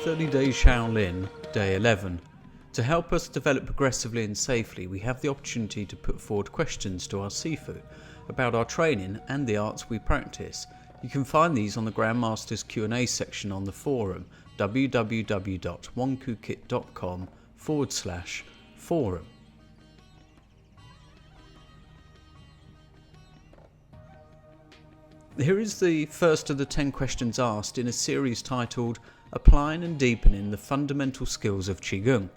30 Days Shaolin, Day 11. To help us develop progressively and safely, we have the opportunity to put forward questions to our Sifu about our training and the arts we practice. You can find these on the Grandmaster's Q&A section on the forum www.wonkukit.com/forum. Here is the first of the 10 questions asked in a series titled Applying and Deepening the Fundamental Skills of Qigong.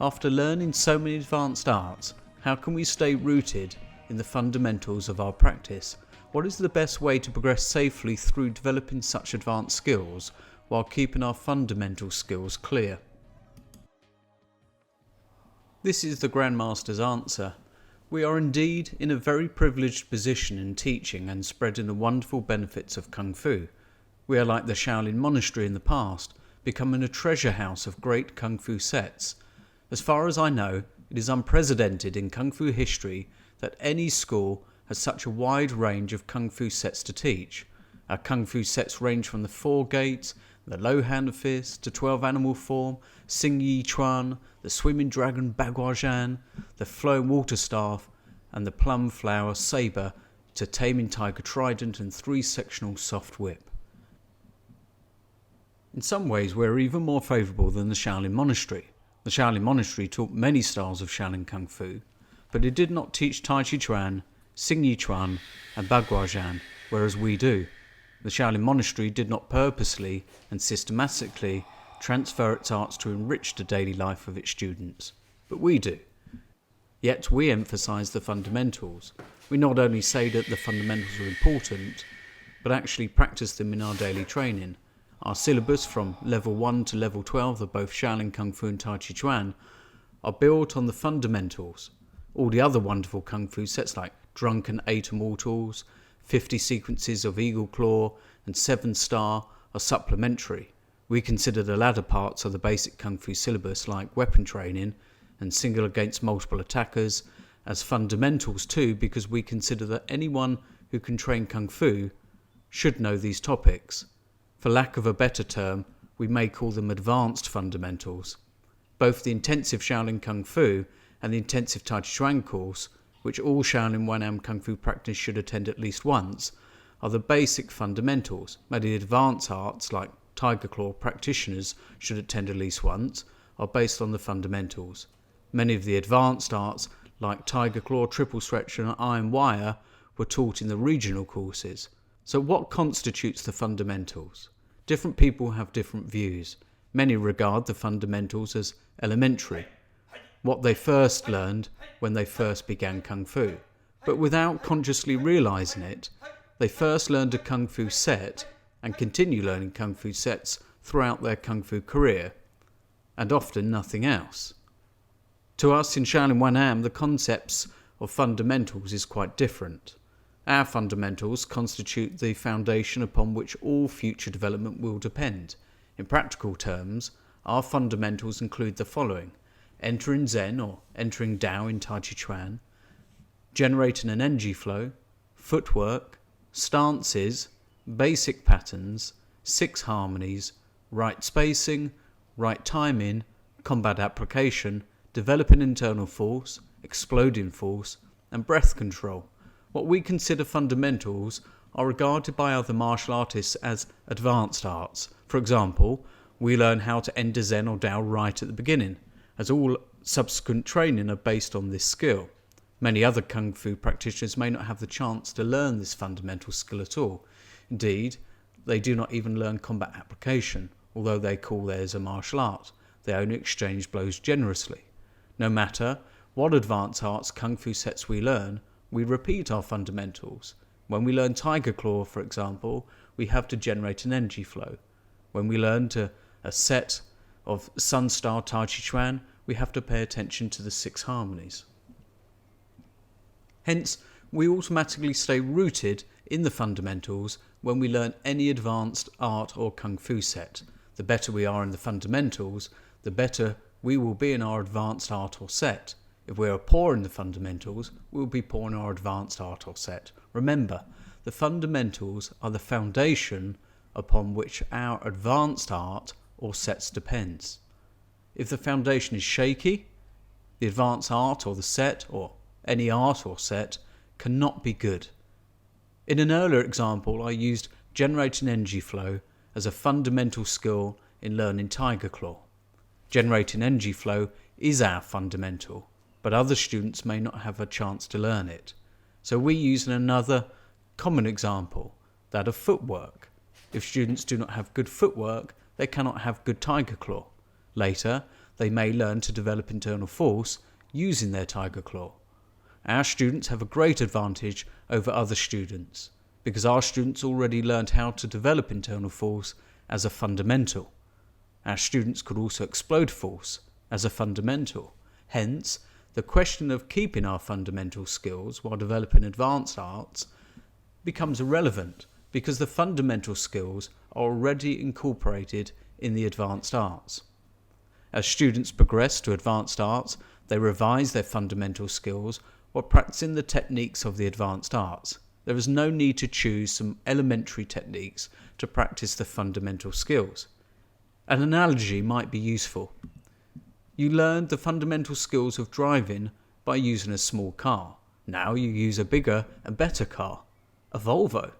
After learning so many advanced arts, how can we stay rooted in the fundamentals of our practice? What is the best way to progress safely through developing such advanced skills while keeping our fundamental skills clear? This is the Grandmaster's answer. We are indeed in a very privileged position in teaching and spreading the wonderful benefits of Kung Fu. We are like the Shaolin Monastery in the past, becoming a treasure house of great Kung Fu sets. As far as I know, it is unprecedented in Kung Fu history that any school has such a wide range of Kung Fu sets to teach. Our Kung Fu sets range from the 4 gates, the low hand fist, to 12 animal form, Xing Yi Chuan, the swimming dragon Baguazhan, the flowing water staff, and the plum flower sabre, to taming tiger trident and 3-sectional soft whip. In some ways we are even more favourable than the Shaolin Monastery. The Shaolin Monastery taught many styles of Shaolin Kung Fu, but it did not teach Tai Chi Chuan, Xing Yi Chuan and Baguazhan, whereas we do. The Shaolin Monastery did not purposely and systematically transfer its arts to enrich the daily life of its students, but we do. Yet we emphasise the fundamentals. We not only say that the fundamentals are important, but actually practice them in our daily training. Our syllabus from level 1 to level 12 of both Shaolin Kung Fu and Tai Chi Chuan are built on the fundamentals. All the other wonderful Kung Fu sets like Drunken 8 Immortals, 50 Sequences of Eagle Claw and 7 Star are supplementary. We consider the latter parts of the basic Kung Fu syllabus like weapon training and single against multiple attackers as fundamentals too, because we consider that anyone who can train Kung Fu should know these topics. For lack of a better term, we may call them advanced fundamentals. Both the intensive Shaolin Kung Fu and the intensive Tai Chi Chuan course, which all Shaolin 1am Kung Fu practice should attend at least once, are the basic fundamentals. Many advanced arts, like Tiger Claw practitioners should attend at least once, are based on the fundamentals. Many of the advanced arts, like Tiger Claw, Triple Stretch and Iron Wire, were taught in the regional courses. So what constitutes the fundamentals? Different people have different views. Many regard the fundamentals as elementary, what they first learned when they first began Kung Fu. But without consciously realising it, they first learned a Kung Fu set and continue learning Kung Fu sets throughout their Kung Fu career, and often nothing else. To us in Shaolin 1am, the concepts of fundamentals is quite different. Our fundamentals constitute the foundation upon which all future development will depend. In practical terms, our fundamentals include the following: entering Zen or entering Tao in Tai Chi Chuan, generating an energy flow, footwork, stances, basic patterns, 6 harmonies, right spacing, right timing, combat application, developing internal force, exploding force, and breath control. What we consider fundamentals are regarded by other martial artists as advanced arts. For example, we learn how to enter Zen or Tao right at the beginning, as all subsequent training are based on this skill. Many other Kung Fu practitioners may not have the chance to learn this fundamental skill at all. Indeed, they do not even learn combat application, although they call theirs a martial art. They only exchange blows generously. No matter what advanced arts Kung Fu sets we learn, we repeat our fundamentals. When we learn Tiger Claw, for example, we have to generate an energy flow. When we learn a set of Sun Star Tai Chi Chuan, we have to pay attention to the 6 harmonies. Hence, we automatically stay rooted in the fundamentals when we learn any advanced art or Kung Fu set. The better we are in the fundamentals, the better we will be in our advanced art or set. If we are poor in the fundamentals, we will be poor in our advanced art or set. Remember, the fundamentals are the foundation upon which our advanced art or sets depends. If the foundation is shaky, the advanced art or the set, or any art or set, cannot be good. In an earlier example, I used generating energy flow as a fundamental skill in learning Tiger Claw. Generating energy flow is our fundamental, but other students may not have a chance to learn it. So we use another common example, that of footwork. If students do not have good footwork, they cannot have good Tiger Claw. Later, they may learn to develop internal force using their Tiger Claw. Our students have a great advantage over other students because our students already learned how to develop internal force as a fundamental. Our students could also explode force as a fundamental. Hence, the question of keeping our fundamental skills while developing advanced arts becomes irrelevant because the fundamental skills are already incorporated in the advanced arts. As students progress to advanced arts, they revise their fundamental skills while practicing the techniques of the advanced arts. There is no need to choose some elementary techniques to practice the fundamental skills. An analogy might be useful. You learned the fundamental skills of driving by using a small car. Now you use a bigger and better car, a Volvo.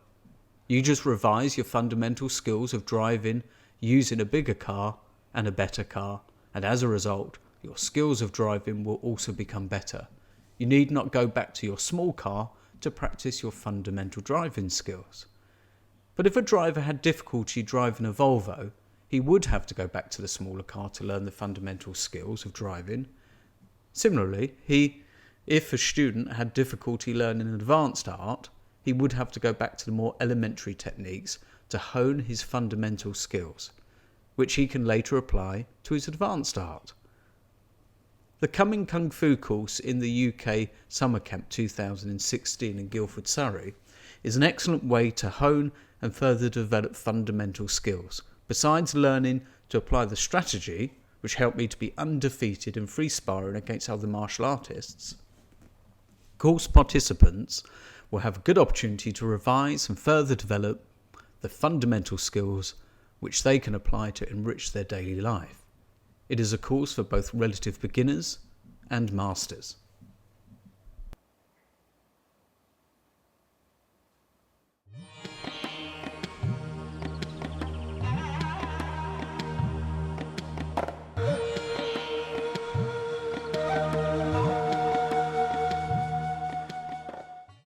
You just revise your fundamental skills of driving using a bigger car and a better car, and as a result, your skills of driving will also become better. You need not go back to your small car to practice your fundamental driving skills. But if a driver had difficulty driving a Volvo, he would have to go back to the smaller car to learn the fundamental skills of driving. Similarly, if a student had difficulty learning an advanced art, he would have to go back to the more elementary techniques to hone his fundamental skills, which he can later apply to his advanced art. The coming Kung Fu course in the UK Summer Camp 2016 in Guildford, Surrey, is an excellent way to hone and further develop fundamental skills, besides learning to apply the strategy, which helped me to be undefeated in free sparring against other martial artists. Course participants will have a good opportunity to revise and further develop the fundamental skills which they can apply to enrich their daily life. It is a course for both relative beginners and masters.